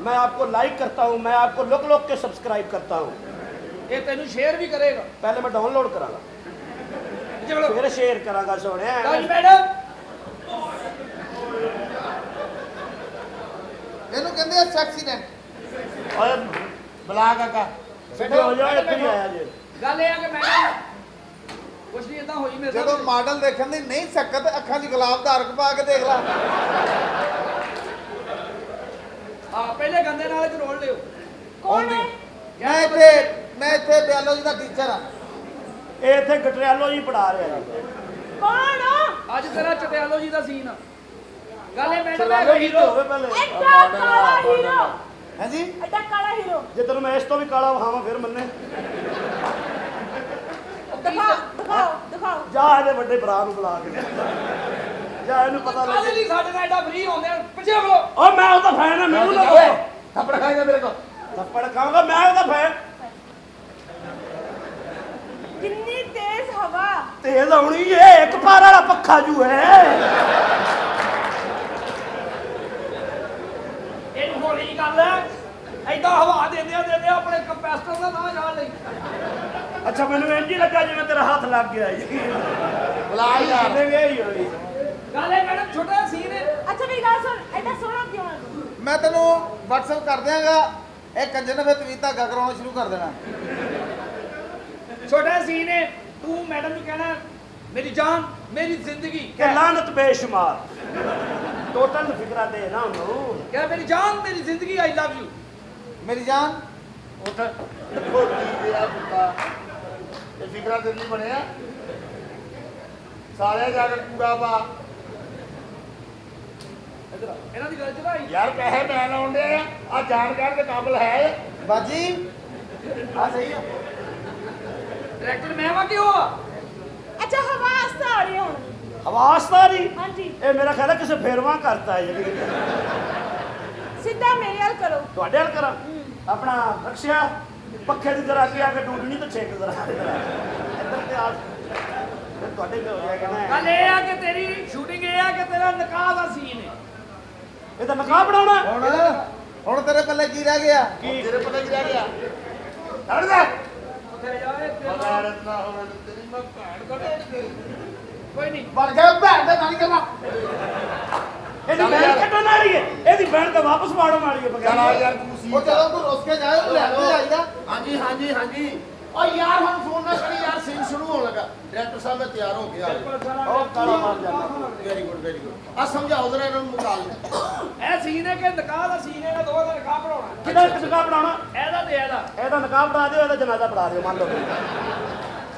मैं आपको लाइक करता हूँ, मैं आपको लोक लोक के सब्सक्राइब करता हूँ। ये तेन शेयर भी करेगा, पहले मैं डाउनलोड करांगा, फिर शेयर करांगा। सोने मैडम ਇਹਨੂੰ ਕਹਿੰਦੇ ਆ ਸੈਕਸੀਡੈਂਟ। ਓਏ ਬੁਲਾ ਕਾਕਾ सिद्धे हो जाओ, इतने ही आया जी। गल यह कि मैडम कुछ नहीं इदा हुई मेरे ਜਦੋਂ ਮਾਡਲ ਦੇਖਣ ਦੀ ਨਹੀਂ ਸਕਤ ਅੱਖਾਂ 'ਚ ਗੁਲਾਬ ਦਾ ਅਰਕ ਪਾ ਕੇ ਦੇਖ ਲਾ। हाँ पहले गंदे नाले च रोल लियो। कौन है? ਮੈਂ ਇੱਥੇ ਬਾਇਓਲੋਜੀ ਦਾ ਟੀਚਰ ਆ। ये इतने गटरियालो जी पढ़ा रहे हैं। कौन हो? आज तेरा चटियालो जी का सीन गल है मैडम चलो है हीरो होवे पहले। एड्डा काला हीरो। हैं जी? एड्डा काला हीरो। जे तेन मैं इस तो भी काला वहां फिर मन्ने। दिखाओ दिखाओ दिखाओ। जा इहदे वड्डे भरा नूं बुला के जा, इहनूं पता कल लगे। नहीं साडे नाल एडा फ्री होंदे पिछे बोलो। ओ मैं उसदा फैन है, मैनूं ना ਓਏ बोलो। ਥੱਪੜ ਖਾਏਗਾ ਮੇਰੇ ਕੋ थप्पड़ खाऊंगा, मैं उसदा फैन। कितनी तेज हवा। तेज आउणी है, एक पार वाला पक्खा जू है। इन होली गल ऐदा हवा देंदे अपने कंपैसटर दा नाम जान लई। अच्छा मैनूं इंज ही लगा जिवें तेरा हाथ लग गया जी। ਬੁਲਾ ਯਾਰ किन्ने गई होई। गल है मैडम छोटा सीन है। अच्छा मेरी बात सुन, एड्डा सोना क्यों है तू? ਮੈਂ ਤੈਨੂੰ WhatsApp ਕਰ ਦਿਆਂਗਾ। ਇਹ ਕੰਜਰ ਨੇ ਫਿਰ ਤਵੀਤ ਧਾਗਾ ਕਰਾਉਣਾ ਸ਼ੁਰੂ ਕਰ ਦੇਣਾ। छोटा सीन है। तू मैडम नु कहना मेरी जान मेरी जिंदगी कि लानत बेशुमार टोटल फिक्रा दे ना उन्हों। क्या मेरी जान मेरी जिंदगी आई लव यू। ਮੇਰੀ ਜਾਨ ਉੱਠ ਦੇਖੋ ਕੀ ਗਿਆ ਪੁੱਤਾ ਇਹ ਫਿਕਰਾ ਤੇ ਨਹੀਂ ਬਣਿਆ ਸਾਰੇ ਜਾ ਕੇ ਕੂੜਾ ਪਾ इधर इन्हां दी गल चलाई ਯਾਰ ਪੈਸੇ ਮੈਂ ਲਾਉਂਦੇ ਆ ਜਾਣਕਾਰ ਦੇ ਕਾਬਲ ਹੈ ਬਾਜੀ ਆ ਸਹੀ ਆ। डायरेक्टर मैं वा क्यों अच्छा हवा आस्ता आ रही है हुन। आवाज तारी हाँ जी ये मेरा ख्याल है किसे फेरवा करता है जी। सीधा मेरे हाल करो। ਤੁਹਾਡੇ ਹਾਲ ਕਰਾਂ ਆਪਣਾ ਰਕਸ਼ਿਆ ਪੱਖੇ ਦੀ ਜਰਾ ਅੱਗੇ ਆ ਕੇ ਡੂਡਣੀ ਤੇ ਛੇਕ ਜ਼ਰਾ ਇੱਧਰ ਤੇ ਆ ਫਿਰ ਤੁਹਾਡੇ ਤੇ ਹੋ ਜਾਏਗਾ ਨਾ। गल ये है कि तेरी शूटिंग ये है कि तेरा निकाह दा सीन है। ਇਹ ਤਾਂ ਨਕਾਬ ਬਣਾਉਣਾ। ਹੁਣ ਤੇਰੇ ਪੱਲੇ ਕੀ ਰਹਿ ਗਿਆ? ਤੇਰੇ ਪਤਾ ਕੀ ਰਹਿ ਗਿਆ ਹਟ ਜਾ उधर जाए ਬਗਾੜਤ ਨਾ ਹੋਵੇ ਤੇਰੀ ਮੈਂ ਭੈਣ ਕੱਢ ਤੇਰੀ कोई नहीं ਬਣ ਗਿਆ ਭੈਣ ਦਾ ਨਾਨੀ ਕਰਨਾ। ਇਹਦੀ ਬੈਣ ਕੱਟਣ ਵਾਲੀ ਹੈ, ਇਹਦੀ ਬੈਣ ਤਾਂ ਵਾਪਸ ਵਾੜਨ ਵਾਲੀ ਹੈ ਚਲਾ ਬਗੈਰ। ਯਾਰ ਤੂੰ ਸੀ ਉਹ ਜਦੋਂ ਤੂੰ ਰੁੱਸ ਕੇ ਜਾਏ ਉਹ ਲੈ ਕੇ ਜਾਈਦਾ। ਹਾਂਜੀ ਹਾਂਜੀ ਹਾਂਜੀ ਓ ਯਾਰ ਹੁਣ ਫੋਨ ਨਾ ਕਰੀ ਯਾਰ ਸੀਨ ਸ਼ੁਰੂ ਹੋਣ ਲੱਗਾ ਡਾਇਰੈਕਟਰ ਸਾਹਿਬ ਮੈਂ ਤਿਆਰ ਹੋ ਗਿਆ ਉਹ ਕਾਲਾ ਮਾਰ ਜਾਂਦਾ। ਵੈਰੀ ਗੁੱਡ ਆ ਸਮਝਾਓ ਜਰਾ ਇਹਨਾਂ ਨੂੰ ਮੁਕਾਲ ए सीन है कि निकाह दा सीन है दो दा निकाह पढ़ाना ਕਿਹਦਾ ਨਕਾਬ ਬਣਾਉਣਾ? एदा ते एदा ਇਹਦਾ ਨਕਾਬ ਬਣਾ ਦਿਓ, ਇਹਦਾ ਜਨਾਜ਼ਾ ਪੜਾ ਦਿਓ ਮੰਨ ਲਓ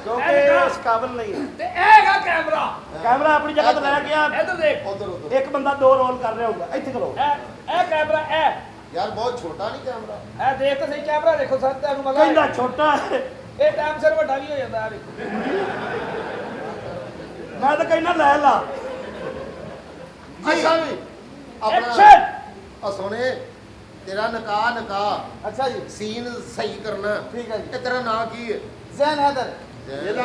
ਕਿਉਂਕਿ ਇਸ ਕਾਬਲ ਨਹੀਂ ਹੈ। ते ए हैगा कैमरा ਕੈਮਰਾ ਆਪਣੀ ਜਗ੍ਹਾ ਤੇ ਲੈ ਗਿਆ। इधर देख ਉਧਰ ਉਧਰ ਇੱਕ ਬੰਦਾ ਦੋ ਰੋਲ ਕਰ ਰਿਹਾ ਹੋਊਗਾ। ਇੱਥੇ ਕਰੋ। ए कैमरा ए ਯਾਰ ਬਹੁਤ ਛੋਟਾ ਨਹੀਂ ਕੈਮਰਾ ए देख तो सही कैमरा देखो सर तेनु मजा ਕਹਿੰਦਾ ਛੋਟਾ ਹੈ, ए टाइम सिर ਵੱਡਾ ਵੀ ਹੋ ਜਾਂਦਾ है देखो ਮੈਂ ਤਾਂ ਕਹਿੰਦਾ ਲੈ ਲਾ। ਅੱਛਾ ਵੀ ਆਪਣਾ एक्शन ਆ ਸੋਨੇ ਤੇਰਾ ਨਿਕਾਹ ਅੱਛਾ ਜੀ ਸੀਨ ਸਹੀ ਕਰਨਾ ਠੀਕ ਹੈ ਜੀ। ਇਹ ਤੇਰਾ ਨਾਂ ਕੀ ਹੈ ਜ਼ੈਨ ਹੈਦਰ। ਇਹਦਾ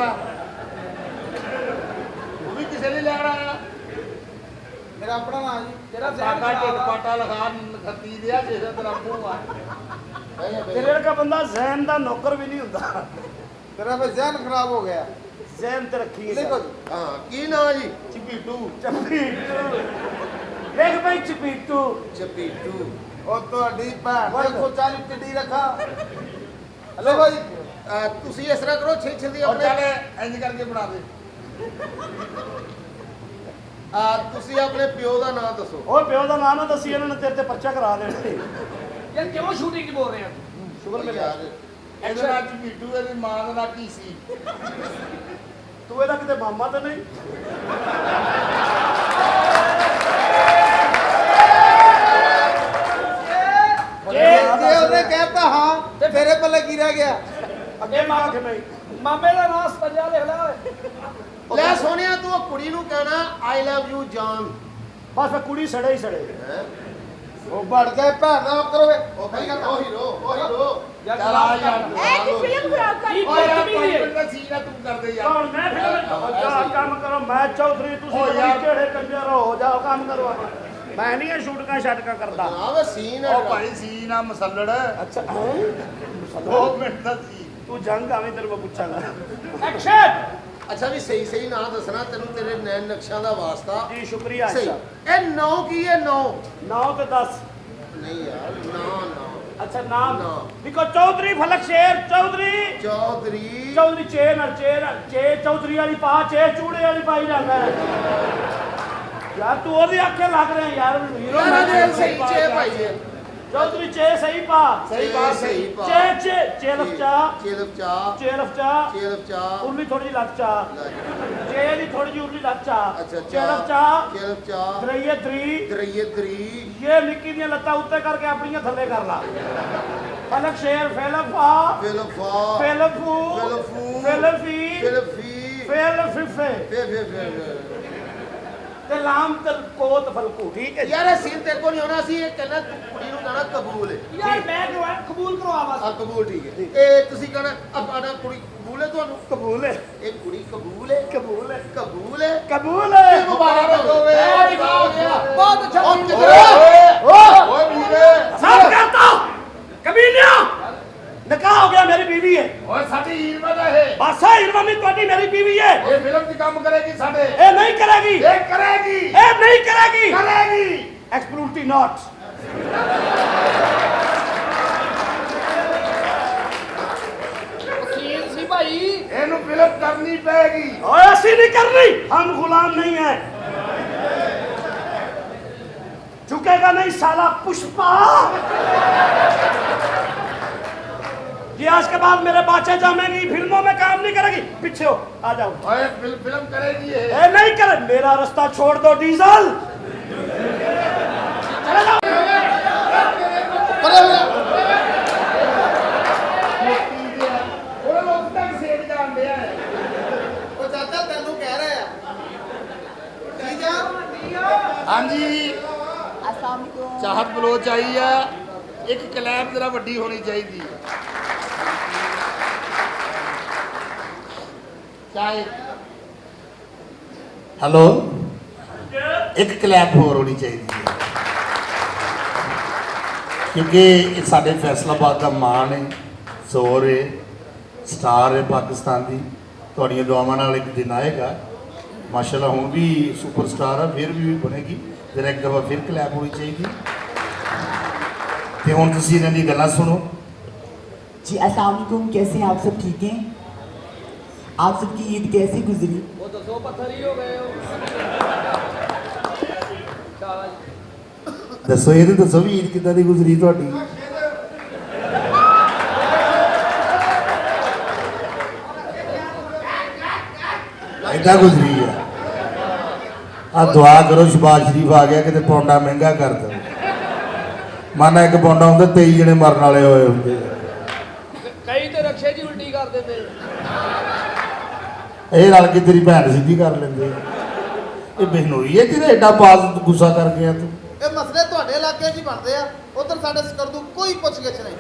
ਉਹ ਵੀ ਕਿਸੇ ਨੇ ਲੈਣਾ ਆ ਮੇਰਾ ਆਪਣਾ ਨਾਮ ਜੀ। तेरा ਕਾਕਾ ज़हन ਢਿੱਡ खराब ਪਾਟਾ ਲਗਾ ਖੱਤੀ ਦਿਆ ਕਿਸੇ ਤੇਰਾ ਮੂੰਹ ਆ ਤੇਰੇ ਵਰਗਾ ਬੰਦਾ ਜ਼ਹਿਨ ਦਾ ਨੌਕਰ ਵੀ ਨਹੀਂ ਹੁੰਦਾ। ਤੇਰਾ ਫਿਰ ਜ਼ਹਿਨ ਖਰਾਬ ਹੋ ਗਿਆ। ਜ਼ਹਿਨ ਤੇ ਰੱਖੀਏ ਲਿਖੋ ਜੀ। ਹਾਂ ਕੀ ਨਾਂ ਜੀ ਚਪੀਟੂ ਚਪੀਟੂ। ਦੇਖ ਭਾਈ ਚਪੀਟੂ। ਚਪੀਟੂ ਉਹ ਤੁਹਾਡੀ ਭੈਣ ਦੇ ਕੋਚਾਂ ਨੂੰ ਟਿੱਡੀ ਰੱਖਾ। ਲਿਖੋ ਜੀ। ਤੁਸੀਂ ਇਸ ਤਰ੍ਹਾਂ ਕਰੋ ਛੇ ਦੀ ਆਪਣੇ ਇੰਜ ਕਰਕੇ ਬਣਾ ਦੇ ਤੁਸੀਂ ਆਪਣੇ ਪਿਓ ਦਾ ਨਾਮ ਦੱਸੋ ਉਹ ਪਿਓ ਦਾ ਨਾਮ ਨਾ ਦੱਸੀ, ਇਹਨਾਂ ਨੇ ਤੇਰੇ ਤੇ ਪਰਚਾ ਕਰਾ ਦੇਣਾ। यार क्यों शूटिंग की बोल रहे हैं ਸ਼ੁਗਰ ਮਿਲਿਆ। ਇਹਦੇ ਨਾਲ ਚਪੀਟੂ ਇਹਦੀ ਮਾਂ ਦਾ ਨਾਂ ਕੀ ਸੀ ਤੂੰ ਇਹਦਾ ਕਿਤੇ ਮਾਮਾ ਤਾਂ ਨਹੀਂ? ਜੇ ਉਹਨੇ ਕਹਿਤਾ ਹਾਂ ਤੇ ਤੇਰੇ ਪੱਲੇ ਕੀ ਰਹਿ ਗਿਆ? ਅੱਗੇ ਮਾਂ ਕਿ ਨਹੀਂ? मामे का नाम सजा लिख ला ਲੈ ਸੋਹਣਿਆ ਤੂੰ ਉਹ ਕੁੜੀ ਨੂੰ ਕਹਿਣਾ ਆਈ ਲਵ ਯੂ ਜਾਨ ਬਸ ਫਿਰ ਕੁੜੀ ਸੜੇ ਹੀ ਸੜੇ। ਉਹ ਵੜ ਕੇ ਭੈਣ ਦਾ ਕਰੋਗੇ। ਉਹ ਕਹੀ ਉਹ ਹੀਰੋ यार ਚਲ ਆ ਯਾਰ ए की फिल्म खराब कर। ਓਏ ਯਾਰ ਕੋਈ ਬੰਦਾ ਸੀਨ ਆ ਤੂੰ ਕਰਦੇ ਯਾਰ ਕੌਣ ਮੈਂ ਫਿਰ ਜਾ ਕੰਮ ਕਰੋ। ਮੈਂ ਚੌਧਰੀ, ਤੁਸੀਂ ਓ ਯਾਰ। ਕਿਹੜੇ ਕੰਜਰ ਹੋ? ਜਾਓ ਕੰਮ ਕਰੋ। ਮੈਂ ਨਹੀਂ ਇਹ ਸ਼ੂਟਕਾਂ ਛਾਟਕਾਂ ਕਰਦਾ। ਜਨਾਬ ਸੀਨ ਹੈ ਉਹ ਭਾਈ ਸੀਨ ਆ ਮਸੱਲੜ ਅੱਛਾ 2 ਮਿੰਟ ਦਾ ਸੀ। ਤੂੰ ਜੰਗ ਆਵੇਂ ਤੈਨੂੰ ਮੈਂ ਪੁੱਛਾਂਗਾ। ਐਕਸ਼ਨ। ਅੱਛਾ ਵੀ ਸਹੀ ਸਹੀ ਨਾਂ ਦੱਸਣਾ ਤੈਨੂੰ ਤੇਰੇ ਨੈਣ ਨਕਸ਼ਾਂ ਦਾ ਵਾਸਤਾ। ਜੀ ਸ਼ੁਕਰੀਆ। ਸਹੀ ਅੱਛਾ ਇਹ 9 ਕੀ ਹੈ 9 9 ਤੇ 10 ਨਹੀਂ ਯਾਰ ਨਾ ਅੱਛਾ ਨਾਮ ਨਾ। ਦੇਖੋ ਚੌਧਰੀ ਫਲਕ ਸ਼ੇਰ ਚੌਧਰੀ ਚੌਧਰੀ ਚੌਧਰੀ ਚੇ ਨਾਲ ਚੇ ਚੌਧਰੀ ਵਾਲੀ ਪਾ ਚੇ ਚੂੜੇ ਵਾਲੀ ਪਾਈ ਜਾਂਦਾ ਹੈ। ਯਾਰ ਤੂੰ ਉਹਦੇ ਆਖੇ ਲੱਗ ਰਿਹਾ ਯਾਰ ਹੀਰੋ ਯਾਰ ਸਹੀ ਚੇ ਭਾਈ ਹੈ ਚੌਧਰੀ ਚੇ ਸਹੀ ਪਾ ਸਹੀ ਪਾ ਸਹੀ ਪਾ ਚੇ ਚੇਲਫਚਾ ਚੇਲਫਚਾ ਉਰਲੀ ਥੋੜੀ ਲੱਚਾ ਚੇ ਦੀ ਥੋੜੀ ਜਿਹੀ ਉਰਲੀ ਲੱਚਾ ਅੱਛਾ ਚੇਲਫਚਾ ਦਰਈਏ ਦਰੀ ਇਹ ਨਿੱਕੀ ਦੀਆਂ ਲੱਤਾਂ ਉੱਤੇ ਕਰਕੇ ਆਪਣੀਆਂ ਥੱਲੇ ਕਰ ਲਾ। ਫਲਕ ਸ਼ੇਰ ਫੇਲਫਾ ਫੇਲਫੂ ਫੇਲਫੀ ਫੇਲਫੀਫੇ ਤੇ ਲਾਮ ਤੇ ਕੋਤ ਫਲਕੂ। ਠੀਕ ਹੈ ਯਾਰ ਇਹ ਸੀਨ ਤੇ ਕੋ ਨਹੀਂ ਹੋਣਾ ਸੀ। ਇਹ ਕਹਿੰਦਾ ਤੂੰ ਕੁੜੀ ਨੂੰ ਕਹਿਣਾ ਕਬੂਲ ਹੈ। ਯਾਰ ਮੈਂ ਕਬੂਲ ਕਰਵਾ ਬਸ। ਆ ਕਬੂਲ ਠੀਕ ਹੈ। ਇਹ ਤੁਸੀਂ ਕਹਿਣਾ ਆਪਣਾ ਕੁੜੀ ਕਬੂਲ ਹੈ ਤੁਹਾਨੂੰ। ਕਬੂਲ ਹੈ ਇਹ ਕੁੜੀ ਕਬੂਲ ਹੈ ਕਬੂਲ ਹੈ ਕਬੂਲ ਹੈ ਕਬੂਲ ਹੈ। ਮੁਬਾਰਕ ਹੋਵੇ ਹੋ ਗਿਆ ਬਹੁਤ ਅੱਛਾ। ਓਏ ਵੀਰੇ साफ करता हूं कमीनिया निकाह हो गया मेरी बीवी है ਓਏ ਸਾਡੀ ਹੀਰਵਾ ਦਾ ਇਹ बादशाह हिरवानी तुम्हारी मेरी बीवी है ਇਹ ਫਿਲਮ ਦੀ ਕੰਮ ਕਰੇਗੀ ਸਾਡੇ। ए नहीं करेगी ਇਹ ਕਰੇਗੀ ए नहीं करेगी ਕਰੇਗੀ। एक्सक्लूसिव नॉट ਸੀਨ ਸੀ ਭਾਈ। ਇਹਨੂੰ ਫਿਲਮ ਕਰਨੀ ਪਏਗੀ। और ऐसी नहीं करनी हम गुलाम नहीं है झुकेगा नहीं साला पुष्पा। ये आज के बाद मेरे बाचे जमेगी फिल्मों में काम नहीं करेगी। पीछे हो आ जाओ। ਓਏ ਫਿਲਮ ਕਰੇਗੀ ਇਹ। ए नहीं करे मेरा रास्ता छोड़ दो डीजल चले जाओ। ਉਹ ਲੋਕ ਤੱਕ ਸੇਕ ਜਾਂਦੇ ਆ। ਉਹ ਚਾਚਾ ਤੈਨੂੰ ਕਹਿ ਰਿਹਾ ਠੀਕ ਆ। ਹਾਂਜੀ ਚਾਹਤ ਬਲੋਚ ਆਈ ਆ। ਇੱਕ ਕਲੈਪ ਜਰਾ ਵੱਡੀ ਹੋਣੀ ਚਾਹੀਦੀ ਹੈ। ਚਾਹੇ ਹੈਲੋ ਇੱਕ ਕਲੈਪ ਹੋਰ ਹੋਣੀ ਚਾਹੀਦੀ ਹੈ ਕਿਉਂਕਿ ਇਹ ਸਾਡੇ ਫੈਸਲਾਬਾਦ ਦਾ ਮਾਣ ਹੈ ਜ਼ੋਰ ਹੈ ਸਟਾਰ ਹੈ ਪਾਕਿਸਤਾਨ ਦੀ। ਤੁਹਾਡੀਆਂ ਦੁਆਵਾਂ ਨਾਲ ਇੱਕ ਦਿਨ ਆਏਗਾ ਮਾਸ਼ਾਅੱਲਾ। ਹੁਣ ਵੀ ਸੁਪਰਸਟਾਰ ਆ ਫਿਰ ਵੀ ਬਣੇਗੀ। ਜਰਾ ਇੱਕ ਦਫਾ ਫਿਰ ਕਲੈਪ ਹੋਣੀ ਚਾਹੀਦੀ। ਤੇ ਹੁਣ ਤੁਸੀਂ ਇਹਨਾਂ ਦੀ ਗੱਲਾਂ ਸੁਣੋ। जी अस्सलाम वालेकुम। कैसे हैं आप सब? ठीक हैं? आप सबकी ईद कैसी गुजरी? ਉਹ ਦੱਸੋ ਪੱਥਰ ਹੀ ਹੋ ਗਏ ਹੋ। ਦੱਸੋ ਇਹ ਤਾਂ ਦੱਸੋ ਵੀ ਈਦ ਕਿੱਦਾਂ ਦੀ ਗੁਜ਼ਰੀ ਤੁਹਾਡੀ। ਏਦਾਂ ਗੁਜ਼ਰੀ ਆ। ਆ ਦੁਆ ਕਰੋ ਸ਼ਬਾਜ਼ ਸ਼ਰੀਫ ਆ ਗਿਆ ਕਿਤੇ ਪੌਂਡਾ ਮਹਿੰਗਾ ਕਰ ਦੋ। ਮਾਨਾ ਇੱਕ ਪੌਂਡਾ ਹੁੰਦਾ 23 ਜਣੇ ਮਰਨ ਵਾਲੇ ਹੋਏ ਹੁੰਦੇ। ਕਈ ਤੇ ਰਕਸ਼ੇ ਦੀ ਉਲਟੀ ਕਰ ਦਿੰਦੇ। ਇਹ ਰਲ ਕੇ ਤੇਰੀ ਭੈਣ ਸਿੱਧੀ ਕਰ ਲੈਂਦੇ। ਇਹ ਬਹਿਨੋਈ ਹੈ ਜਿਹਦੇ ਐਡਾ ਪਾਸ ਗੁੱਸਾ ਕਰ ਗਿਆ ਤੂੰ। ਇਹ ਮਸਲੇ ਤੁਹਾਡੇ ਇਲਾਕੇ 'ਚ ਹੀ ਬਣਦੇ ਆ। ਉਧਰ ਸਾਡੇ ਸਕਰਦੂ ਕੋਈ ਪੁੱਛ-ਗਿੱਛ ਨਹੀਂ।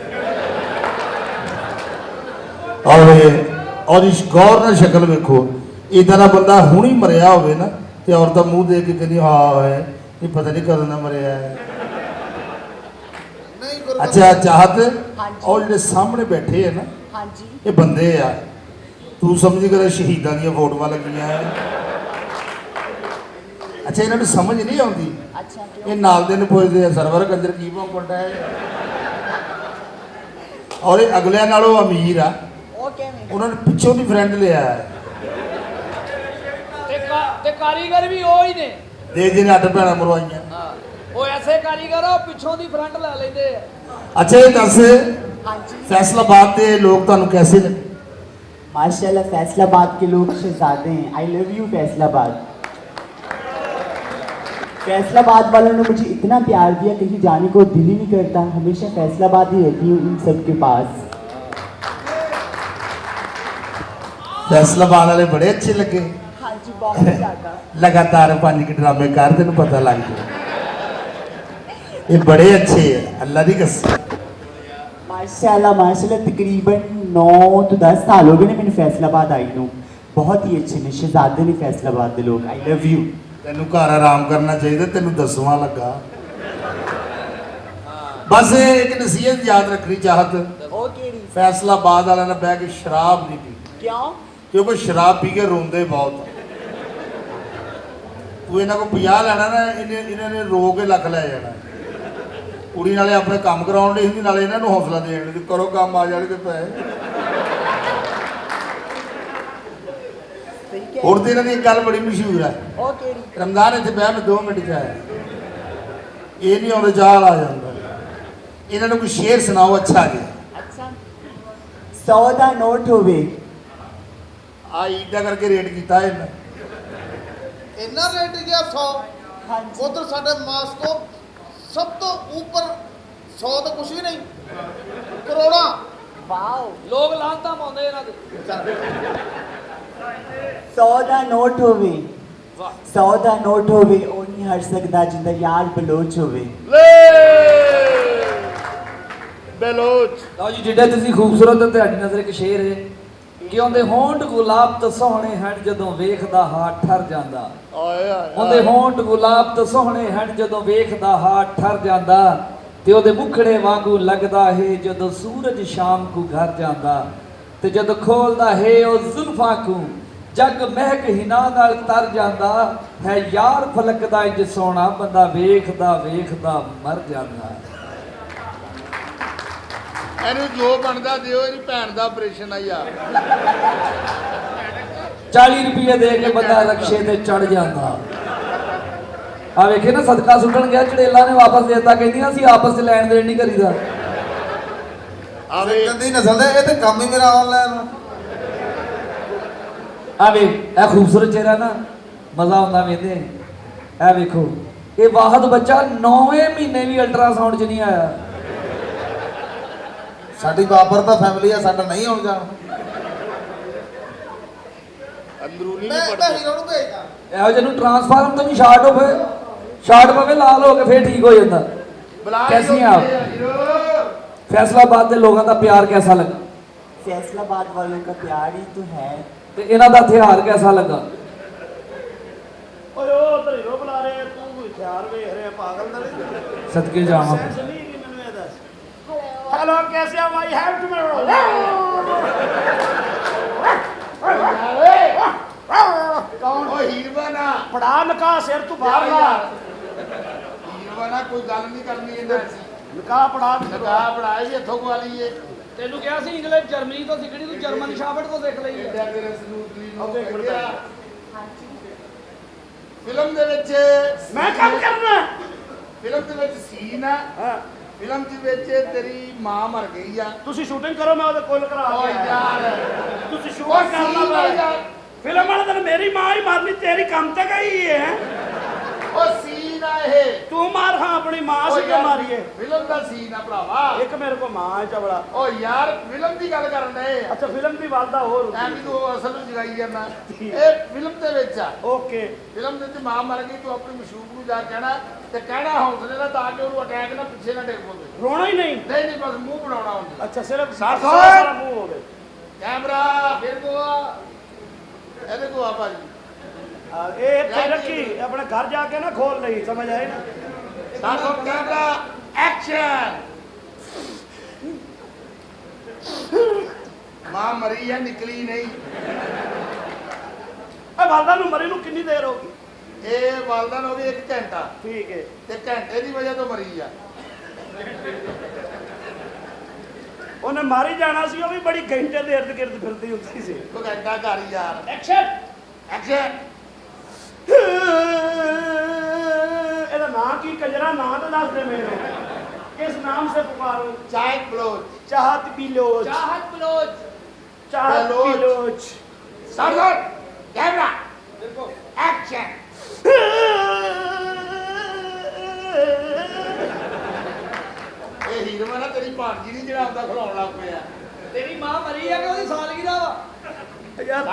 ਔਰ ਇਸ ਗੌਰ ਨਾਲ ਸ਼ਕਲ ਵੇਖੋ। ਇਦਾਂ ਦਾ ਬੰਦਾ ਹੁਣੀ ਮਰਿਆ ਹੋਵੇ ਨਾ ਤੇ ਔਰਤਾਂ ਮੂੰਹ ਦੇਖ ਕੇ ਕਹਿੰਦੀ ਹਾਂ ਹੈ ਇਹ ਪਤਾ ਨਹੀਂ ਕਦੋਂ ਦਾ ਮਰਿਆ ਹੈ। ਨਹੀਂ ਗੁਰੂ ਅੱਛਾ ਚਾਹਤ ਔਰ ਜਿਹੜੇ ਸਾਹਮਣੇ ਬੈਠੇ ਹੈ ਨਾ हाँ जी। ਇਹ ਬੰਦੇ ਆ। ਤੂੰ ਸਮਝ ਕਰ ਸ਼ਹੀਦਾਂ ਦੀਆਂ ਫੋਟੋਆਂ ਲੱਗੀਆਂ ਹੈ। ਅੱਛਾ ਇਹਨਾਂ ਨੂੰ ਸਮਝ ਨਹੀਂ ਆਉਂਦੀ। अच्छा क्यों? ਇਹ ਨਾਲ ਦੇ ਨੂੰ ਪੁੱਛਦੇ ਆ ਸਰਵਰ ਕੰਜਰ ਕੀ ਭੌਂਕਦਾ ਹੈ। ਔਰ ਇਹ ਅਗਲਿਆਂ ਨਾਲੋਂ ਅਮੀਰ ਆ। और क्या में? ਉਹਨਾਂ ਨੇ ਪਿੱਛੋਂ ਦੀ ਫਰੈਂਡ ਲਿਆ ਹੈ। ਤੇ ਕਾਰੀਗਰ ਵੀ ਉਹ ਹੀ ਨੇ। ਦੇ ਜਿਹਨੇ 8 ਭੈਣਾਂ ਮਰਵਾਈਆਂ। ਹਾਂ ਉਹ ਐਸੇ ਕਾਰੀਗਰ ਆ ਪਿੱਛੋਂ ਦੀ ਫਰੰਟ ਲੈ ਲੈਂਦੇ ਆ। ਅੱਛਾ ਇਹ ਦੱਸ हाँ जी। फैसलाबाद के लोग ਤੁਹਾਨੂੰ कैसे लगे? माशाल्लाह फैसलाबाद के लोग शहजादे हैं। I love you Faisalabad. Faisalabad वालों ने मुझे इतना प्यार दिया कहीं जाने को दिल ही नहीं करता। हमेशा फैसलाबाद ही रहती हूँ इन सब के पास। फैसलाबाद वाले बड़े अच्छे लगे। हाँ जी बहुत ज़्यादा। लगातार 5 के ड्रामे कर तेन पता लग गया। ये बड़े अच्छे है अल्लाह की कसम। माशाल्लाह माशाल्लाह तकरीबन 9 तो 10 साल हो गए ने मैंने फैसलाबाद आई हूँ। बहुत ही अच्छे ने शहजादे ने फैसलाबाद के लोग। I love you. ਤੈਨੂੰ ਘਰ ਆਰਾਮ ਕਰਨਾ ਚਾਹੀਦਾ, ਤੈਨੂੰ 10ਵਾਂ ਲੱਗਾ। ਬਸ ਇੱਕ ਨਸੀਹਤ ਯਾਦ ਰੱਖਣੀ ਚਾਹਤ, ਉਹ ਕਿਹੜੀ? ਫੈਸਲਾਬਾਦ ਵਾਲਿਆਂ ਨਾਲ ਬਹਿ ਕੇ ਸ਼ਰਾਬ ਨਹੀਂ ਪੀਣੀ, ਕਿਉਂ? ਕਿਉਂਕਿ ਸ਼ਰਾਬ ਪੀ ਕੇ ਰੋਂਦੇ ਬਹੁਤ ਆ। ਤੂੰ ਇਹਨਾਂ ਕੋਲ 50 ਲੈਣਾ ਨਾ, ਇਹਨਾਂ ਨੇ ਰੋ ਕੇ ਲੱਖ ਲੈ ਜਾਣਾ। ਕੁੜੀ ਨਾਲੇ ਆਪਣੇ ਕੰਮ ਕਰਾਉਣ ਲਈ ਹੁੰਦੀ, ਨਾਲੇ ਇਹਨਾਂ ਨੂੰ ਹੌਸਲਾ ਦੇਣ ਲਈ ਕਰੋ ਕੰਮ, ਆ ਜਾਣਗੇ ਪੈਸੇ। ਸਹੀ ਕਹਿ। ਹੁਣ ਤੇ ਇਹਨਾਂ ਦੀ ਇੱਕ ਗੱਲ ਬੜੀ ਮਸ਼ਹੂਰ ਹੈ, ਉਹ ਕਿਹੜੀ? ਰਮਜ਼ਾਨ ਇੱਥੇ ਬਹਿ ਮੈਂ 2 ਮਿੰਟ 'ਚ ਆਇਆ, ਇਹ ਨਹੀਂ ਆਉਂਦੇ ਚਾਲ ਆ ਜਾਂਦਾ। ਇਹਨਾਂ ਨੂੰ ਕੋਈ ਸ਼ੇਰ ਸੁਣਾਓ ਅੱਛਾ ਜਿਹਾ। ਅੱਛਾ, 100 ਦਾ ਨੋਟ ਹੋਵੇ। ਆ ਈਦਾ ਕਰਕੇ ਰੇਟ ਕੀਤਾ ਇਹਨਾਂ। ਇੰਨਾ ਰੇਟ ਗਿਆ 100। ਹਾਂਜੀ। ਉਧਰ ਸਾਡੇ ਮਾਸਕੋ ਸਭ ਤੋਂ ਉੱਪਰ 100 ਤਾਂ ਕੁਛ ਵੀ ਨਹੀਂ, ਕਰੋੜਾਂ। ਵਾਓ। ਲੋਕ ਲਾਂਤਾਂ ਪਾਉਂਦੇ ਇਹਨਾਂ ਦੇ। 100 ਦਾ ਨੋਟ ਹੋਵੇ, ਵਾਹ 100 ਦਾ ਨੋਟ ਹੋਵੇ, ਉਹ ਨਹੀਂ ਹਟ ਸਕਦਾ ਜਿੰਦਾ ਯਾਰ ਬਲੋਚ ਹੋਵੇ। ਬਲੋਚ। ਲਓ ਜੀ, ਜਿੱਡੇ ਤੁਸੀਂ ਖੂਬਸੂਰਤ ਤੇ ਤੁਹਾਡੀ ਨਜ਼ਰ ਇੱਕ ਸ਼ੇਰ ਹੈ ਕਿ ਉਹਦੇ ਹੋਂਠ ਗੁਲਾਬ ਤੋਂ ਸੋਹਣੇ ਹਨ ਜਦੋਂ ਵੇਖਦਾ ਹਾਥ ਠਰ ਜਾਂਦਾ। ਉਹਦੇ ਹੋਂਠ ਗੁਲਾਬ ਤੋਂ ਸੋਹਣੇ ਹਨ ਜਦੋਂ ਵੇਖਦਾ ਹਾਥ ਠਰ ਜਾਂਦਾ, ਤੇ ਉਹਦੇ ਮੁਖੜੇ ਵਾਂਗੂ ਲੱਗਦਾ ਹੈ ਜਦੋਂ ਸੂਰਜ ਸ਼ਾਮ ਨੂੰ ਘਰ ਜਾਂਦਾ, ਤੇ ਜਦੋਂ ਖੋਲਦਾ ਹੈ ਉਹ ਜ਼ੁਲਫਾਂ ਨੂੰ ਜਗ ਮਹਿਕ ਹਿਨਾ ਨਾਲ ਤਰ ਜਾਂਦਾ ਹੈ। ਯਾਰ ਫਲਕ ਦਾ ਇੰਜ ਸੋਹਣਾ ਬੰਦਾ ਵੇਖਦਾ ਵੇਖਦਾ ਮਰ ਜਾਂਦਾ। ਇਹਨੂੰ ਜੋ ਬਣਦਾ ਦਿਓ, ਇਹਦੀ ਭੈਣ ਦਾ ਆਪਰੇਸ਼ਨ ਆ ਯਾਰ। 40 ਰੁਪਏ ਦੇ ਕੇ ਬੰਦਾ ਰਕਸ਼ੇ ਤੇ ਚੜ ਜਾਂਦਾ। ਆ ਵੇਖੇ ਨਾ, ਸਦਕਾ ਸੁੱਟਣ ਗਿਆ, ਚੜੇਲਾ ਨੇ ਵਾਪਸ ਦੇ ਦਿੱਤਾ, ਕਹਿੰਦੀਆਂ ਅਸੀਂ ਆਪਸ ਚ ਲੈਣ ਦੇਣ ਨਹੀਂ ਕਰੀਦਾ। ਆਵੇ ਗੰਦੀ ਨਸਲ ਦਾ, ਇਹ ਤੇ ਕੰਮ ਹੀ ਮੇਰਾ ਆਨਲਾਈਨ। ਆ ਵੇ ਇਹ ਖੂਬਸੂਰਤ ਚਿਹਰਾ ਨਾ, ਮਜ਼ਾ ਆਉਂਦਾ ਵੇਖਦੇ। ਇਹ ਵੇਖੋ, ਇਹ ਵਾਹਦ ਬੱਚਾ 9ਵੇਂ ਮਹੀਨੇ ਵੀ ਅਲਟਰਾਸਾਊਂਡ 'ਚ ਨਹੀਂ ਆਇਆ। ਸਾਡੀ ਬਾਬਰ ਦਾ ਫੈਮਿਲੀ ਆ, ਸਾਡਾ ਨਹੀਂ ਆਉਣ ਜਾਣ। ਅੰਦਰੂਨੀ ਮੈਂ ਨਹੀਂ ਪੜਦੇ। ਹੀਰੋ ਨੂੰ ਭੇਜਦਾ। ਇਹੋ ਜਿਹੇ ਨੂੰ ਟਰਾਂਸਫਾਰਮ ਤੋਂ ਵੀ ਸ਼ਾਰਟ ਪਵੇ ਲਾਲ ਹੋ ਕੇ ਫੇਰ ਠੀਕ ਹੋ ਜਾਂਦਾ। कैसी हैं आप? फैसलाबाद के लोगों का प्यार कैसा लगा? फैसलाबाद वालों का प्यार ही तो है। ते इन्हां दा हथियार कैसा लगा? ਓਏ ਉਹ ਧਰੀਰੋ ਬੁਲਾ ਰਹੇ, ਤੂੰ ਕੋਈ ਹਥਿਆਰ ਵੇਖ ਰਿਹਾ ਪਾਗਲ ਦਾ ਨਹੀਂ। सदके जावां। ਸੈਂਸ ਨਹੀਂ ਹੈਗੀ ਮੈਨੂੰ ਇਹ ਦੱਸ। ਹੈਲੋ ਕੈਸੇ ਆ ਮਾਈ ਹੈਵ ਟੂਮੋਰੋ? ਕੌਣ? ਉਹ ਹੀਰਵਾਨਾ। ਪੜਾ ਨਕਾ ਸਿਰ ਤੂੰ ਬਾਹਰ ਲਾ। ਹੀਰਵਾਨਾ ਕੋਈ ਗੱਲ ਨਹੀਂ ਕਰਨੀ ਇਹਨਾਂ ਸੀ। ਨਕਾ ਪੜਾ ਲਗਾ ਪੜਾਈ ਇੱਥੋਂ ਗਵਾ ਲਈਏ। ਤੈਨੂੰ ਕਿਹਾ ਸੀ ਇੰਗਲਿਸ਼ ਜਰਮਨੀ ਤੋਂ ਸਿੱਖਣੀ, ਤੂੰ ਜਰਮਨ ਸ਼ਾਫਟ ਤੋਂ ਸਿੱਖ ਲਈ। ਐਡਾ ਤੇਰੇ ਸਮੂਥਲੀ ਨੂੰ ਓਕੇ, ਗੁੱਡ ਲੱਗਿਆ। ਫਿਲਮ ਦੇ ਵਿੱਚ ਮੈਂ ਕੰਮ ਕਰਨਾ। ਫਿਲਮ ਦੇ ਵਿੱਚ ਸੀਨ ਆ। ਹਾਂ ਫਿਲਮ ਦੇ ਵਿੱਚ ਤੇਰੀ ਮਾਂ ਮਰ ਗਈ ਆ। ਤੁਸੀਂ ਸ਼ੂਟਿੰਗ ਕਰੋ, ਮੈਂ ਉਹਦੇ ਕੋਲ ਕਰਾ ਓਏ ਕੇ ਆਇਆ। ਯਾਰ ਤੁਸੀਂ ਸ਼ੂਟ ਉਹ ਕਰਨਾ scene ਆ ਯਾਰ। ਫਿਲਮ ਵਾਲੇ ਦਿਨ ਮੇਰੀ ਮਾਂ ਹੀ ਮਾਰਨੀ, ਤੇਰੀ ਕੰਮ ਤੇ ਗਈ ਹੈ। ਉਹ ਸੀਨ ਆ ਇਹ। ਤੂੰ ਮਾਰ, ਹਾਂ ਆਪਣੀ ਮਾਂ ਓ ਸੀ ਕਿ ਯਾਰ, ਮਾਰੀਏ। ਫਿਲਮ ਦਾ ਸੀਨ ਆ ਭਰਾਵਾ। ਇੱਕ ਮੇਰੇ ਕੋ ਮਾਂ ਹੈ ਚਵੜਾ। ਓ ਯਾਰ ਫਿਲਮ ਦੀ ਗੱਲ ਕਰਨ ਡਏ ਆ। ਅੱਛਾ ਫਿਲਮ ਦੀ ਵਾਲਦਾ ਹੋਰ ਐ ਵੀ ਤੂੰ ਅਸਲ ਵਿੱਚ ਜਗਾਈ ਜਾਂਦਾ। ਇਹ ਫਿਲਮ ਦੇ ਵਿੱਚ ਆ। ਓਕੇ। ਫਿਲਮ ਦੇ ਵਿੱਚ ਮਾਂ ਮਰ ਗਈ, ਤੂੰ ਆਪਣੀ ਮਸ਼ੂਕ ਨੂੰ ਜਾ ਕਹਿਣਾ ਤੇ ਕਹਿਣਾ ਹੌਸਲੇ ਨਾਲ, ਤਾਂ ਕਿ ਉਹਨੂੰ ਅਟੈਕ ਨਾ ਪਿੱਛੇ ਨਾ ਡਿੱਗ ਪਵੇ। ਰੋਣਾ ਹੀ ਨਹੀਂ। ਨਹੀਂ ਨਹੀਂ, ਬਸ ਮੂੰਹ ਬਣਾਉਣਾ ਹੁੰਦਾ। ਅੱਛਾ ਸਿਰਫ ਸਾਫ਼ ਸਾਰਾ ਮੂੰਹ ਹੋਵੇ। ਕੈਮਰਾ ਫਿਰ ਕੋ ਆ, ਇਹਦੇ ਕੋ ਆ ਭਾਜੀ। ਇਹ ਇੱਥੇ ਰੱਖੀ, ਆਪਣੇ ਘਰ ਜਾ ਕੇ ਨਾ ਖੋਲ ਲਈ, ਸਮਝ ਆਏ ਨਾ? ਸਾਖੋ ਕੈਮਰਾ ਐਕਸ਼ਨ। ਮਾਂ ਮਰੀ ਆ, ਨਿਕਲੀ ਨਹੀਂ। ਇਹ ਵਾਲਦਾ ਨੂੰ ਮਰੀ ਨੂੰ ਕਿੰਨੀ ਦੇਰ ਹੋ ਗਈ? ਇਹ ਵਾਲਦਾ ਨੂੰ ਵੀ 1 ਘੰਟਾ, ਠੀਕ ਹੈ। ਤੇ ਘੰਟੇ ਦੀ ਵਜ੍ਹਾ ਤੋਂ ਮਰੀ ਆ। ਉਹਨੇ ਮਾਰੀ ਜਾਣਾ ਸੀ, ਉਹ ਵੀ ਬੜੀ ਘੰਟੇ ਦੇ ਇਰਦ ਗਿਰਦ ਫਿਰਦੀ ਹੁੰਦੀ ਸੀ। ਤੂੰ ਘੰਟਾ ਘਰ ਹੀ ਯਾਰ। ਐਕਸ਼ਨ। ਐਕਸ਼ਨ। ਇਹਦਾ ਨਾਂ ਕੀ? ਕੰਜਰਾ ਨਾਂ ਤਾਂ ਦੱਸ ਦੇ ਮੈਨੂੰ। ਕਿਸ ਨਾਮ से पुकारो? ਚਾय ਬਲੋਚ। चाहत बिलोच। चाहत बलोच। चाहत बलोच। बिलोच। सावधान कैमरा एक्शन। ਇਹ ਹੀਰੋ ਨਾ ਤੇਰੀ ਭਾਣਜੀ ਨਹੀਂ ਜਿਹੜਾ ਆਪਦਾ ਖਲਾਉਣ ਲੱਗ ਪਿਆ। तेरी मां मरी है कि ਉਹਦੀ ਸਾਲਗਿਰਾ ਵਾ? यार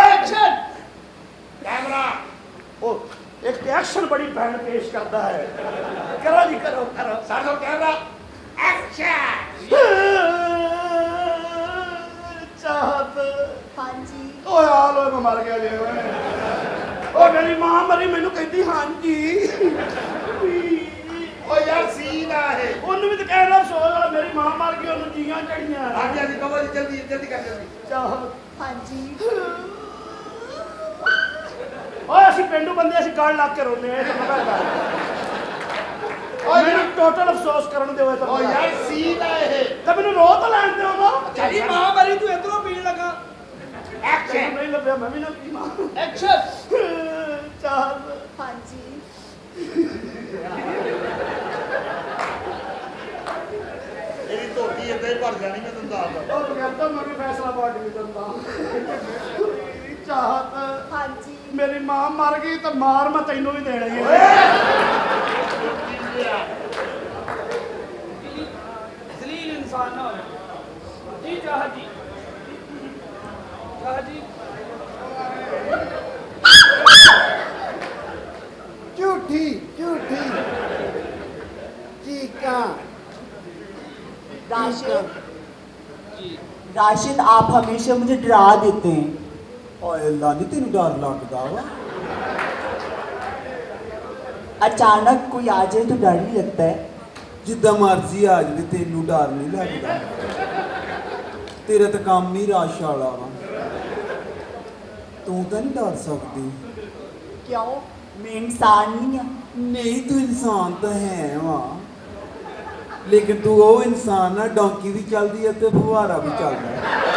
एक्शन कैमरा। ਉਹ ਇੱਕ ਐਕਸ਼ਨ ਬੜੀ ਭੈਣ ਪੇਸ਼ ਕਰਦਾ ਹੈ। ਕਰੋ ਜੀ, ਕਰੋ ਕਰੋ। सावधान कैमरा एक्शन। ਚਾਹਤ। ਹਾਂਜੀ ਓਏ ਆ ਲੋ, ਮੈਂ ਮਰ ਗਿਆ ਜੀ। ਓਏ ਮੇਰੀ ਮਾਂ ਮਰੀ ਮੈਨੂੰ ਕਹਿੰਦੀ ਹਾਂਜੀ ਓ ਯਾਰ ਸੀਨ ਆ ਇਹ ਉਹਨੂੰ ਵੀ ਤਾਂ ਕਹਿ ਰਿਹਾ ਅਫਸੋਸ ਵਾਲਾ ਮੇਰੀ ਮਾਂ ਮਰ ਗਈ ਉਹਨੂੰ ਜੀਆਂ ਚੜੀਆਂ ਹਾਂਜੀ ਹਾਂਜੀ ਕਹੋ ਜੀ ਜਲਦੀ ਜਲਦੀ ਕਰ ਜਲਦੀ ਚਾਹ ਹਾਂਜੀ ਓਏ ਅਸੀਂ ਪਿੰਡੂ ਬੰਦੇ ਅਸੀਂ ਗਲ ਲੱਗ ਕੇ ਰੋਨੇ ਆ ਇਹ ਤਾਂ ਪਤਾ ਓਏ ਮੈਨੂੰ ਟੋਟਲ ਅਫਸੋਸ ਕਰਨ ਦਿਓ ਇਹ ਤਾਂ ਓ ਯਾਰ ਸੀਨ ਆ ਇਹ ਤਾਂ ਮੈਨੂੰ ਰੋ ਤਾਂ ਲੈਣ ਦਿਓ ਨਾ ਤੇਰੀ ਮਾਂ ਮਰੀ ਤੂੰ ਇਧਰੋਂ ਪੀਣ ਲੱਗਾ ਐਕਸ਼ਨ ਨਹੀਂ ਲੱਭਿਆ ਮੈਂ ਵੀ ਨਾ ਪੀਵਾਂ ਐਕਸ਼ਨ ਚੱਲ ਹਾਂਜੀ ਇਹਦੀ ਧੋਤੀ ਏਦਾਂ ਹੀ ਭਰ ਜਾਣੀ ਮੈਂ ਤੁਹਾਨੂੰ ਦੱਸਦਾ ਉਹ ਕਹਿੰਦਾ ਮੈਂ ਵੀ ਫੈਸਲਾ ਬਾਅਦ ਨਹੀਂ ਦਿੰਦਾ ਮੇਰੀ ਚਾਹਤ ਹਾਂਜੀ ਮੇਰੀ ਮਾਂ ਮਰ ਗਈ ਤਾਂ ਮਾਰ ਮੈਂ ਤੈਨੂੰ ਵੀ ਦੇਣਾ ਹੀ ਹੈ ਜ਼ਲੀਲ ਇਨਸਾਨ ਨਾ ਹੋਵੇ ਜੀ ਚਾਹ ਜੀ ਝੂਠੀ ਝੂਠੀ ਚੀਕਾਂ राशिद राशिद आप हमेशा मुझे डरा देते हैं ਓਏ ਅੱਲਾ ਨੀ ਤੈਨੂੰ ਡਰ ਲੱਗਦਾ ਵਾ अचानक कोई आ जाए तो डर ही लगता है ਜਿੱਦਾਂ ਮਰਜ਼ੀ ਆ ਜਾਵੇ ਤੈਨੂੰ ਡਰ ਨਹੀਂ ਲੱਗਦਾ ਤੇਰਾ ਤਾਂ ਕੰਮ ਹੀ ਰਾਸ਼ ਵਾਲਾ ਵਾ ਤੂੰ ਤਾਂ ਨਹੀਂ ਡਰ ਸਕਦੀ क्यों मैं इंसान नहीं हूँ ਨਹੀਂ ਤੂੰ ਇਨਸਾਨ ਤਾਂ ਹੈ ਵਾ ਲੇਕਿਨ ਤੂੰ ਉਹ ਇਨਸਾਨ ਆ ਡੌਂਕੀ ਵੀ ਚੱਲਦੀ ਹੈ ਤੇ ਫੁਹਾਰਾ ਵੀ ਚੱਲਦਾ ਹੈ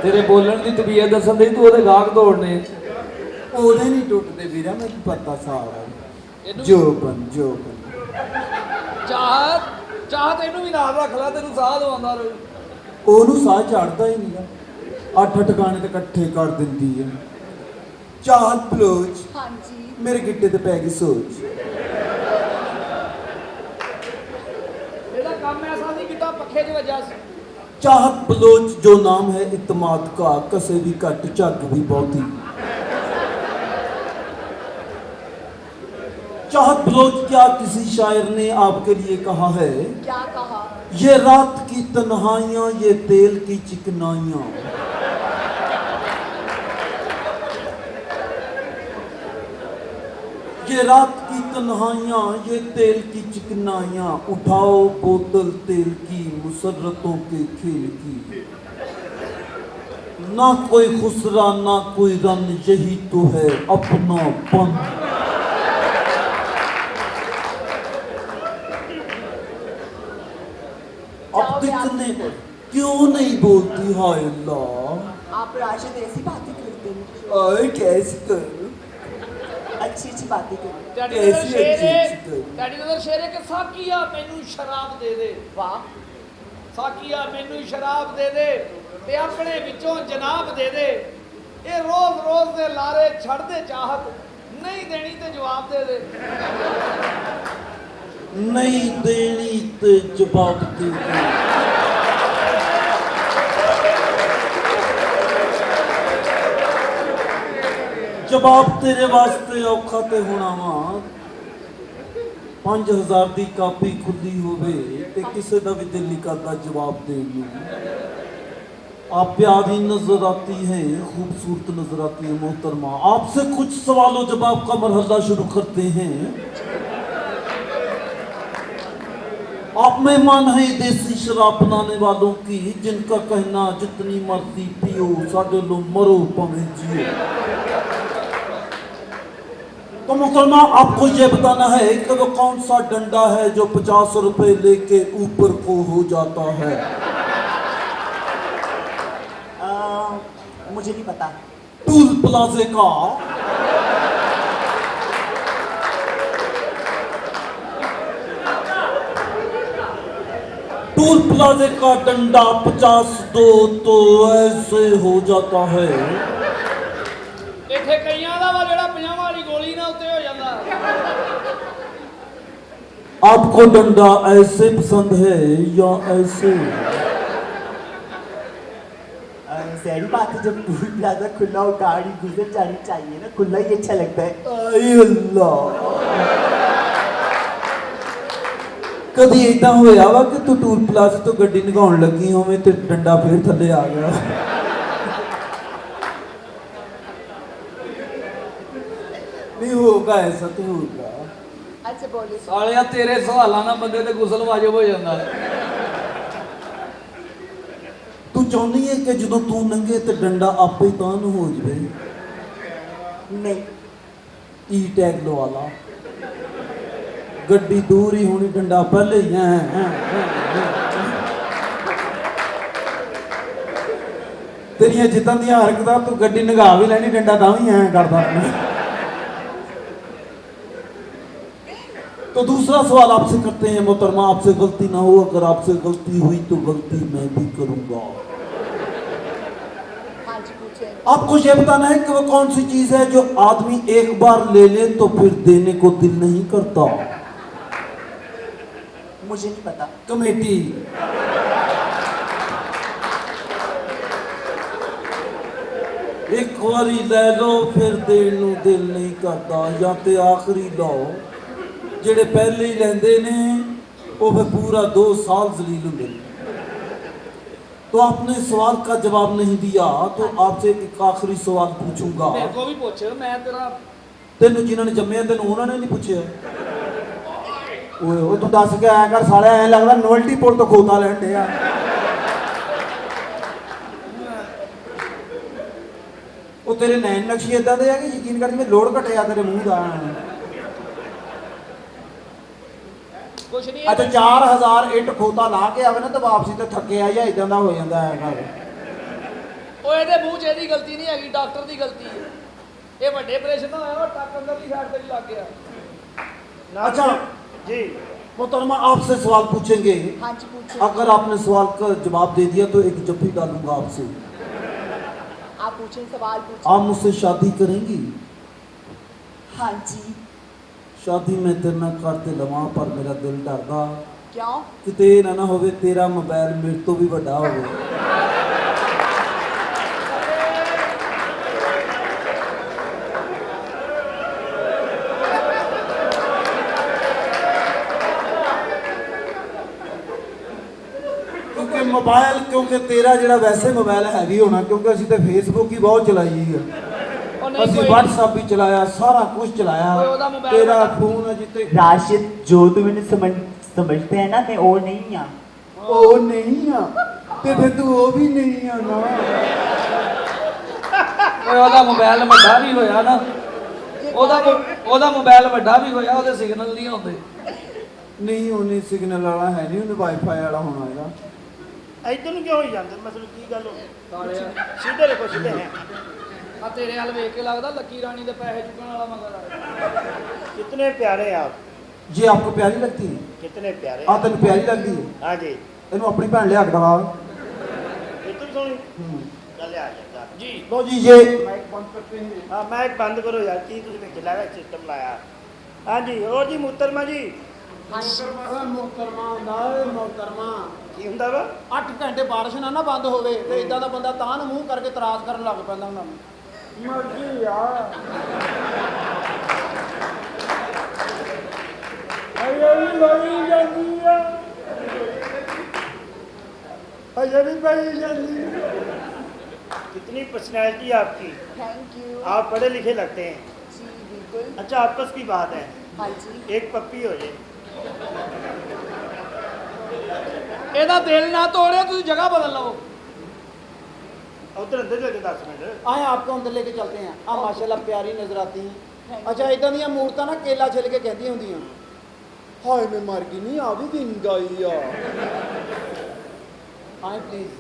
ਤੇਰੇ ਬੋਲਣ ਦੀ ਤਬੀਅਤ ਦੱਸਣ ਦੀ ਤੂੰ ਉਹਦੇ ਗਾਹਕ ਦੌੜਨੇ ਉਹਦੇ ਨਹੀਂ ਟੁੱਟਦੇ ਵੀਰਾ ਮੈਨੂੰ ਪਤਾ ਸਾਰਾ ਜੋਬਨ ਚਾਹਤ ਇਹਨੂੰ ਵੀ ਨਾਲ ਰੱਖ ਲੈ ਤੈਨੂੰ ਸਾਹ ਦਵਾਉਂਦਾ ਰਹੇ ਉਹਨੂੰ ਸਾਹ ਚੜਦਾ ਹੀ ਨਹੀਂਗਾ ਅੱਠ ਟਿਕਾਣੇ ਤੇ ਇਕੱਠੇ ਕਰ ਦਿੰਦੀ ਹੈ ਚਾਹਤ ਬਲੋਚ ਹਾਂਜੀ ਮੇਰੇ ਗਿੱਟੇ ਤੇ ਪੈ ਗਈ ਸੋਚ ਇਹਦਾ ਕੰਮ ਐਸਾ ਸੀ ਕਿਤਾ ਪੱਖੇ 'ਚ ਵੱਜਾ ਸੀ चाहत बलोच जो नाम है इत्माद का कसे भी कट चग भी बहुती चाहत बलोच क्या किसी शायर ने आपके लिए कहा है क्या कहा ये रात की तन्हाइयां ये तेल की चिकनाइयां ये रात की तन्हाइयां ये तेल की चिकनाइयां उठाओ बोतल तेल की मुसर्रतों के खेल की ना कोई खुसरा ना कोई रन यही तो है अपनापन अब दिखने क्यों नहीं बोलती हाय अल्लाह आप राशिद ऐसी बातें करते हैं आए कैसे करूं अच्छी अच्छी बातें करो ਤੁਹਾਡੀ ਐਸੀ ਨਜ਼ਰ ਸ਼ੇਰ ਐਸੀ ਹੈ ਚੀਜ਼। ਤੁਹਾਡੀ ਨਜ਼ਰ ਸ਼ੇਰ ਹੈ ਕਿ ਸਾਕੀਆ ਮੈਨੂੰ ਸ਼ਰਾਬ ਦੇ ਦੇ वाह ਸਾਕੀਆ ਮੈਨੂੰ ਸ਼ਰਾਬ ਦੇ ਦੇ ਤੇ ਆਪਣੇ ਵਿੱਚੋਂ ਜਨਾਬ ਦੇ ਦੇ ਇਹ ਰੋਜ਼ ਰੋਜ਼ ਦੇ ਲਾਰੇ ਛੱਡਦੇ ਚਾਹਤ ਨਹੀਂ ਦੇਣੀ ਤੇ ਜਵਾਬ ਦੇ ਦੇ नहीं देनी ते जवाब दे दे जवाब तेरे वास्ते औखा ते होना वा 5000 ਦੀ ਕਾਪੀ ਖੁੱਲੀ ਹੋਵੇ ਤੇ ਕਿਸੇ ਦਾ ਵੀ ਦਿਲ ਨਹੀਂ ਕਰਦਾ ਜਵਾਬ ਦੇਣ ਨੂੰ आप प्यारी नजर आती हैं खूबसूरत नजर आती है मोहतरमा आपसे कुछ सवालों जवाब का मरहला शुरू करते हैं आप मेहमान हैं देसी शराब बनाने वालों की जिनका कहना जितनी मर्जी पियो साढ़े लो मरो पवे जियो तो मोहतरमा आपको ये बताना है कि वो कौन सा डंडा है जो 50 रुपए लेके ऊपर को हो जाता है मुझे नहीं पता टूल प्लाजे का टूल प्लाजे का डंडा 50 दो तो ऐसे हो जाता है ਇੱਥੇ ਕਈਆਂ ਦਾ ਵਾ ਜਿਹੜਾ 50 ਵਾਲੀ ਗੋਲੀ ਨਾਲ ਉੱਤੇ ਹੋ ਜਾਂਦਾ आपको डंडा ऐसे पसंद है या ऐसे सही बात है जब टूल प्लाजा खुला हो गाड़ी गुजर जानी चाहिए ना खुला ही अच्छा लगता है आए अल्लाह कभी इतना होया वा कि तू टूल प्लाजा तो गड्डी निकाउण लगी होवे ते डंडा फिर थल्ले आ गया नहीं होगा ऐसा तो होगा। अच्छा बोलिए। ਸਾਲਿਆ ਤੇਰੇ ਸਵਾਲਾਂ ਨਾਲ ਬੰਦੇ ਤੇ ਗੁਸਲ ਵਾਜਬ ਹੋ ਜਾਂਦਾ ਹੈ। ਤੂੰ ਚਾਹੁੰਦੀ ਹੈ ਕਿ ਜਦੋਂ ਤੂੰ ਨੰਗੇ ਤੇ ਡੰਡਾ ਆਪੇ ਹੀ ਤਾਨ ਹੋ ਜਵੇ? नहीं ਈ ਟੈਗ ਲਵਾ ਲਾ, ਗੱਡੀ ਦੂਰ ਹੀ ਹੋਣੀ, ਡੰਡਾ ਪਹਿਲੇ ਹੀ ਹੈ। ਤੇਰੀਆਂ ਜਿੱਦਾਂ ਦੀਆਂ ਹਰਕਤਾਂ, ਤੂੰ ਗੱਡੀ ਨਗਾ ਵੀ ਲੈਣੀ, ਡੰਡਾ ਤਾਂ ਵੀ ਐ ਕਰਦਾ। तो दूसरा सवाल आपसे करते हैं मोहतरमा, आपसे गलती ना हो, अगर आपसे गलती हुई तो गलती मैं भी करूंगा। हाँ जी पूछे। आपको ये बताना है कि वो कौन सी चीज है जो आदमी एक बार ले ले तो फिर देने को दिल नहीं करता? मुझे नहीं पता। कमेटी। एक बारी ले लो फिर देने ਨੂੰ ਦਿਲ नहीं करता, ਜਾਂ ਤੇ ਆਖਰੀ ਲਓ। ਜਿਹੜੇ ਪਹਿਲੇ ਹੀ ਲੈਂਦੇ ਨੇ ਉਹ ਫਿਰ पूरा 2 साल जलील ਹੁੰਦੇ ਨੇ। तो आपने सवाल का जवाब नहीं दिया तो आपसे एक आखिरी सवाल पूछूंगा। ਮੇਰੇ ਕੋ ਵੀ ਪੁੱਛ, ਮੈਂ ਤੇਰਾ ਤੈਨੂੰ ਜਿਨ੍ਹਾਂ ਨੇ ਜੰਮਿਆ ਤੈਨੂੰ ਉਹਨਾਂ ਨੇ ਨਹੀਂ ਪੁੱਛਿਆ? ਓਏ ਓਏ ਤੂੰ ਦੱਸ ਕੇ ਆਇਆ ਕਰ ਸਾਲਿਆ, ਐ ਲੱਗਦਾ ਨੋਵਲਟੀ ਪੁੱਲ ਤੋਂ ਖੋਤਾ ਲੈਣ ਡਿਆ। ਉਹ ਤੇਰੇ ਨੈਣ ਨਕਸ਼ੇ ਇਦਾਂ ਦੇ ਆ ਕਿ ਯਕੀਨ ਕਰ ਜਿਵੇਂ ਲੋੜ ਘਟਿਆ ਤੇਰੇ ਮੂੰਹ ਦਾ। ਕੁਛ ਨਹੀਂ। ਅੱਛਾ 4000 ਇੱਟ ਖੋਤਾ ਲਾ ਕੇ ਆਵੇ ਨਾ ਤਾਂ ਵਾਪਸੀ ਤੇ ਥੱਕੇ ਆ ਜਾਂ ਇਦਾਂ ਦਾ ਹੋ ਜਾਂਦਾ ਹੈ ਘਰ। ਉਹ ਇਹਦੇ ਮੂੰਹ 'ਚ ਇਹਦੀ ਗਲਤੀ ਨਹੀਂ ਹੈਗੀ, ਡਾਕਟਰ ਦੀ ਗਲਤੀ ਹੈ। ਇਹ ਵੱਡੇ ਆਪਰੇਸ਼ਨ ਹੋਇਆ, ਉਹ ਟੱਕ ਅੰਦਰਲੀ ਸਾਈਡ ਤੇ ਲੱਗ ਗਿਆ। अच्छा जी मोहतरमा आपसे सवाल पूछेंगे, हाँ जी पूछे। अगर आपने सवाल का जवाब दे दिया तो एक जफ्फी डालूंगा आपसे। आप पूछे सवाल पूछे। आप मुझसे शादी करेंगी? हाँ जी। शादी मैं तेरे ਨਾਲ करते लवां पर मेरा दिल डरदा क्यों? ਕਿਤੇ ਇਹ ਨਾ ਹੋਵੇ ਤੇਰਾ ਮੋਬਾਈਲ ਮੇਰੇ ਤੋਂ ਵੀ ਵੱਡਾ ਹੋਵੇ। ਕਿਉਂਕਿ ਮੋਬਾਈਲ, ਕਿਉਂਕਿ ਤੇਰਾ ਜਿਹੜਾ ਵੈਸੇ ਮੋਬਾਈਲ ਹੈਵੀ ਹੋਣਾ, ਕਿਉਂਕਿ ਅਸੀਂ ਤੇ ਫੇਸਬੁੱਕ ਹੀ ਬਹੁਤ ਚਲਾਈ ਹੈ, ਉਹ ਨਹੀਂ ਅਸੀਂ ਕੋਈ WhatsApp ਵੀ ਚਲਾਇਆ, ਸਾਰਾ ਕੁਝ ਕੋਈ ਚਲਾਇਆ। ਉਹਦਾ ਮੋਬਾਈਲ ਤੇਰਾ ਵੱਡਾ। ਫੋਨ ਹੈ ਜਿੱਤੇ राशिद जो तुम इन्हें समझते हैं ना, मैं वो नहीं हाँ। ਉਹ ਨਹੀਂ ਆ ਤੇ ਫਿਰ ਤੂੰ ਉਹ ਵੀ ਨਹੀਂ ਆ ਨਾ। ਓਏ ਉਹਦਾ ਮੋਬਾਈਲ ਵੱਡਾ ਵੀ ਹੋਇਆ ਨਾ, ਉਹਦਾ ਮੋਬਾਈਲ ਵੱਡਾ ਵੀ ਹੋਇਆ, ਉਹਦੇ ਸਿਗਨਲ ਨਹੀਂ ਆਉਂਦੇ। ਨਹੀਂ ਉਹਨੇ ਸਿਗਨਲ ਵਾਲਾ ਹੈ ਨਹੀਂ, ਉਹਨੇ ਵਾਈਫਾਈ ਵਾਲਾ ਹੋਣਾ ਇਹਦਾ। ਇੱਧਰ ਨੂੰ ਕਿਉਂ ਹੋਈ ਜਾਂਦੇ? ਮਤਲਬ ਕੀ ਗੱਲ ਹੋ ਗਈ? ਸਿੱਧੇ ਦੇਖੋ, ਸਿੱਧੇ ਹੈ। ਆ ਤੇਰੇ ਵੱਲ ਵੇਖ ਕੇ ਲੱਗਦਾ ਲੱਕੀ ਰਾਣੀ ਦੇ ਪੈਸੇ ਚੁੱਕਣ ਵਾਲਾ ਮਗਰ ਆ। कितने प्यारे हैं आप, ਜੇ ਆਪਕੋ ਪਿਆਰੀ ਲੱਗਦੀ ਹੈ, कितने प्यारे। ਆ ਤੈਨੂੰ ਪਿਆਰੀ ਲੱਗਦੀ ਹੈ, हाँ जी ਇਹਨੂੰ ਆਪਣੀ ਭੈਣ ਲਿਆ ਕੇ ਦਵਾ। इतनी सोनी चल आ जा जी। ਲੋ ਜੀ ये हाँ माइक बंद करो यार, की तुझे में खिलाया सिस्टम लाया। हाँ जी और जी मुहतरमा जी हाँ जी। मोहतरमा की हुंदा वा? 8 ਘੰਟੇ ਬਾਰਿਸ਼ ਨਾ ਨਾ ਬੰਦ ਹੋਵੇ ਤੇ ਇਦਾਂ ਦਾ ਬੰਦਾ ਤਾਂ ਨੂੰ ਮੂੰਹ ਕਰਕੇ ਇਤਰਾਜ਼ ਕਰਨ ਲੱਗ ਪੈਂਦਾ ਹੁੰਦਾ। ਮਰਜ਼ੀ ਯਾਰ ਅਜੇ ਵੀ ਬਣੀ ਜਾਂਦੀ ਆ, ਅਜੇ ਵੀ ਬਣੀ ਜਾਂਦੀ। कितनी पर्सनैलिटी है आपकी, थैंक यू। आप पढ़े लिखे लगते हैं। जी बिल्कुल। अच्छा आपस की बात है, हाँ जी। एक पप्पी हो जाए। ਇਹਦਾ ਦਿਲ ਨਾ ਤੋੜਿਓ, ਤੁਸੀਂ ਜਗ੍ਹਾ ਬਦਲ ਲਓ। उधर अंदर जाके 10 मिनट ਆਏ ਆਪਕੋ ਅੰਦਰ ਲੈ ਕੇ ਚਲਤੇ हैं। ਆ ਮਾਸ਼ਾਅੱਲਾ ਪਿਆਰੀ ਨਜ਼ਰ ਆਤੀ ਹੈ। ਅੱਛਾ ਇਦਾਂ ਦੀਆਂ ਮੂਰਤਾਂ ਨਾ ਕੇਲਾ ਛਿਲ ਕੇ ਕਹਿੰਦੀਆਂ ਹੁੰਦੀਆਂ, ਹਾਏ ਮੈਂ ਮਰ ਗਈ ਨਹੀਂ ਆ ਵੀ ਦਿਨ ਗਈ ਆ। ਆਏ ਪਲੀਜ਼।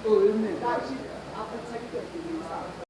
राशिद आप अच्छा नहीं करते हैं।